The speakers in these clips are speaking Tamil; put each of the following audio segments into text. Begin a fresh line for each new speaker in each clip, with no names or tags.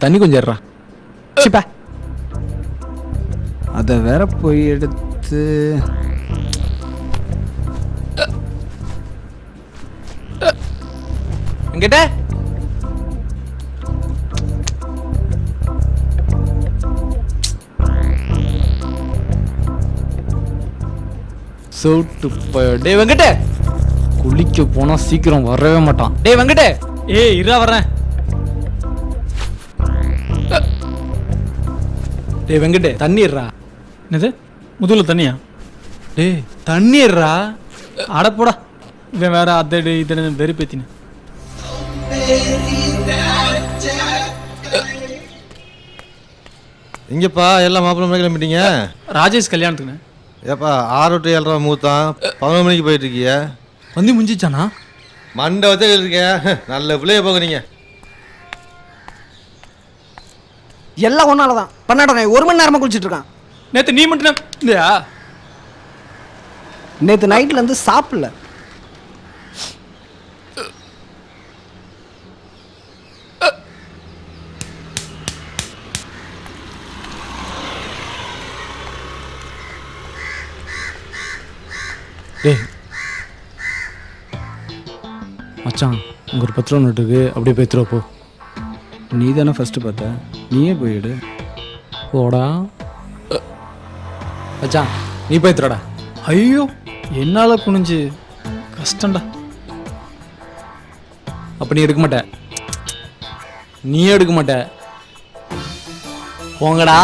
தண்ணி கொஞ்சம் ஏறா சிப்பா.
அதை வேற போய் எடுத்து
எங்கிட்ட சோட்டு டே வெங்கட குளிக்க போனா சீக்கிரம் வரவே மாட்டான். டே வெங்கட
ஏய் இரா வரேன்.
டே வெங்கட தண்ணீர்ரா.
என்னது முதுகுல தண்ணியா?
டே தண்ணீர்ரா.
அடப்போடா இவன் வேற அதடு இதடு வெறி பேத்தின.
இங்கப்பா எல்லாம் மாப்பிள்ளை மணிக்கு கிளம்பிட்டீங்க?
ராஜேஷ் கல்யாணத்துக்குண்ணே.
ஏப்பா 6 to 7 மூத்தான் 11 மணிக்கு போயிட்டு இருக்கிய.
வந்து முடிஞ்சிச்சானா?
மண்டை வச்சா இருக்கீங்க. நல்ல பிள்ளைய போகிறீங்க.
எல்லாம் ஒன்னாலதான் பண்ணாட 1 மணி நேரமா குளிச்சுட்டு இருக்கான்.
நேற்று நீ மட்டும் இல்லையா?
நேற்று நைட்ல இருந்து சாப்பிடல.
டேய் மச்சான் உங்க ஒரு 10 ரூபா நோட்டு இருக்கு, அப்படியே போய் போ.
நீ தானே ஃபர்ஸ்ட் பார்த்த, நீயே போயிடு.
போடா மச்சான், நீ போய் தரடா.
ஐயோ என்னால் குனிஞ்சு கஷ்டம்டா.
அப்போ நீ எடுக்க மாட்ட, நீ எடுக்க மாட்ட. போங்கடா.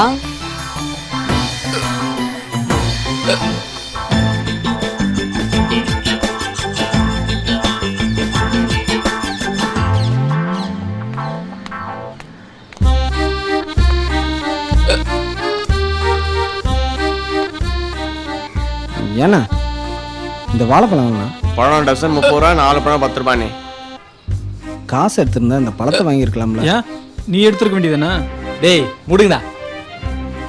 ஏண்ணா இந்த வாழைப்பழம் வாங்கினா
பழம் டசன் 30 ரூபா, 4 பழம் 10 ரூபானே.
காசு எடுத்திருந்தா இந்த பழத்தை வாங்கியிருக்கலாம்ல.
ஏன் நீ எடுத்துருக்க வேண்டியதானே?
டேய் முடிங்கடா.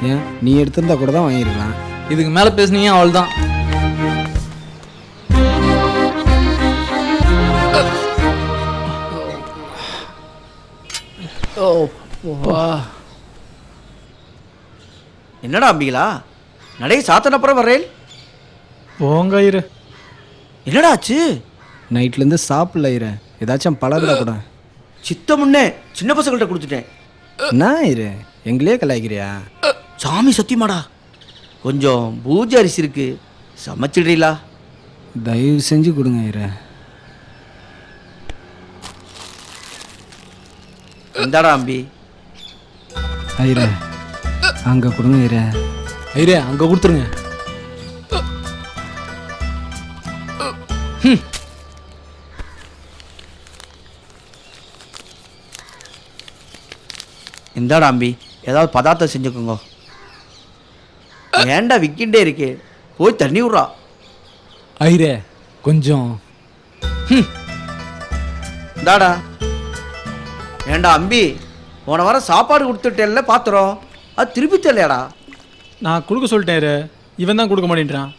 ஏன் நீ எடுத்திருந்தா கூட தான் வாங்கியிருக்கலாம்.
இதுக்கு மேலே பேசுனீங்க அவள் தான்.
என்னடா அம்பிகளா நடை சாத்தன அப்புறம் வர்றேன்.
போங்க இரு.
என்னடா ஆச்சு?
நைட்லேருந்து சாப்பிடல இரு, ஏதாச்சும் பழகுற கூட.
சித்த முன்னே சின்ன பசங்கள்கிட்ட கொடுத்துட்டேன்.
நான் இரு, எங்களே கலாய்க்கிறியா?
சாமி சத்தியமாடா, கொஞ்சம் பூஜை அரிசி இருக்கு, சமைச்சிடுறீங்களா?
தயவு செஞ்சு கொடுங்க இரு.
இந்தாடா அம்பி.
ஐரே அங்கே கொடுங்க ஐரே.
ஐரே அங்கே கொடுத்துருங்க.
இந்தாடா அம்பி, ஏதாவது பதார்த்தம் செஞ்சுக்கோங்க. ஏன்டா விக்கிண்டே இருக்கே, போய் தண்ணி விட்றா.
ஐரே கொஞ்சம்.
இந்தாடா. ஏண்டா அம்பி, போன வாரம் சாப்பாடு கொடுத்துட்டேன்ல பாத்திரம், அது திருப்பி தெரியலையாடா?
நான் கொடுக்க சொல்லிட்டேன் இரு, இவன் தான் கொடுக்க மாட்டேன்றான்.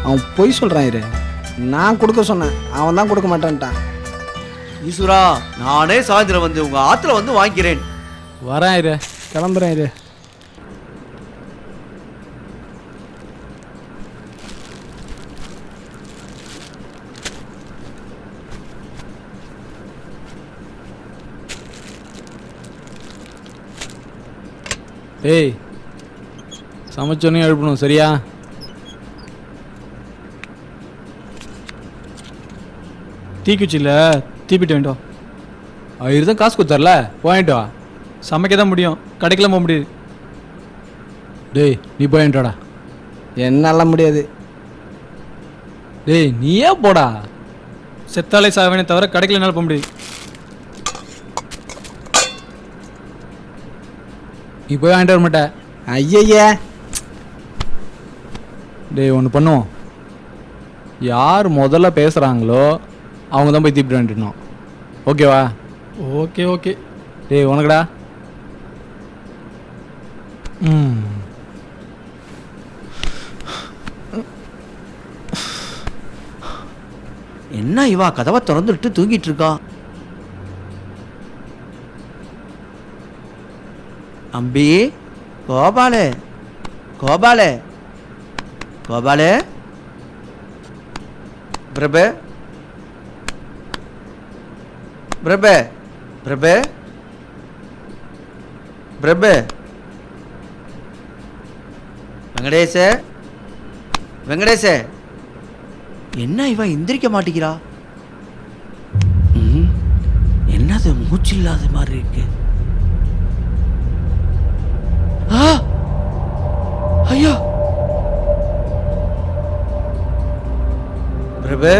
அவன் பொய் சொல்கிறான் இரு, நான் கொடுக்க சொன்னேன், அவன் தான் கொடுக்க மாட்டேன்ட்டான்.
ஈஸ்வரா, நானே சாயந்தரம் வந்து உங்கள் ஆற்றுல வந்து வாங்கிக்கிறேன்.
வரேன் ஐரே.
கிளம்புறேன் இரு.
ஏய் சமைச்சோன்னே எழுப்பணும் சரியா?
தீக்குச்சியில் தீப்பிட்டு வேண்டாம்.
அவர் தான் காசு கொடுத்தார்ல, போயிட்டு வா.
சமைக்க தான் முடியும், கடைக்கெல்லாம் போக முடியாது.
டேய் நீ போயிட்டாடா.
என்னால் முடியாது.
டேய் நீயே போடா.
செத்தாலே சாவேனே தவிர கடைக்கல என்னால் போக முடியாது.
நீ போய் வாங்கிட்டு வர மாட்டே.
ஐயய்யா.
டேய் ஒன்று பண்ணுவோம், யார் முதல்ல பேசுகிறாங்களோ அவங்க தான் போய் தீப்பிட்டு வாங்கிட்டணும். ஓகேவா?
Okay okay.
டேய் உனக்குடா.
என்ன இவா கதவை திறந்துட்டு தூங்கிட்டு இருக்கா? அம்பி கோபாலு கோபாலு கோபாலு பிரபு பிரபு பிரபு பிரபு வெங்கடேஷ வெங்கடேஷ என்ன இவன் எந்திரிக்க மாட்டேங்கிறா? என்னது மூச்சு இல்லாத மாதிரி இருக்கு. ஐயா பிரபு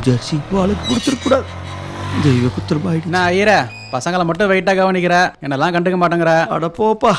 ஜெர்சி வாளுக்கு கொடுத்துருக்கூடாது. தெய்வ குத்திரமாயிடுச்சு.
நான் ஐயரே பசங்களை மட்டும் வெயிட்டாக கவனிக்கிற, என்னெல்லாம் கண்டுக்க மாட்டேங்கிற.
அட போப்பா.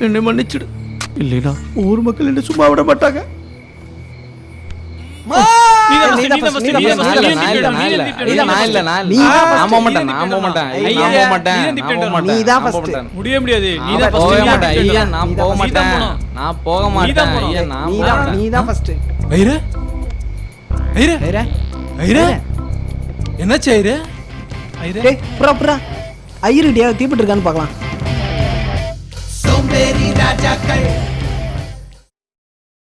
என்னை மன்னிச்சிடு, இல்லைனா ஊர் மக்கள் என்ன சும்மா விட மாட்டாங்க.
முடிய முடியாது.
என்னாச்சு ஐயரே?
ஐயருடியா தீப்பிட்டு இருக்கான்னு பார்க்கலாம்.
சோம்பேறி ராஜாக்கள்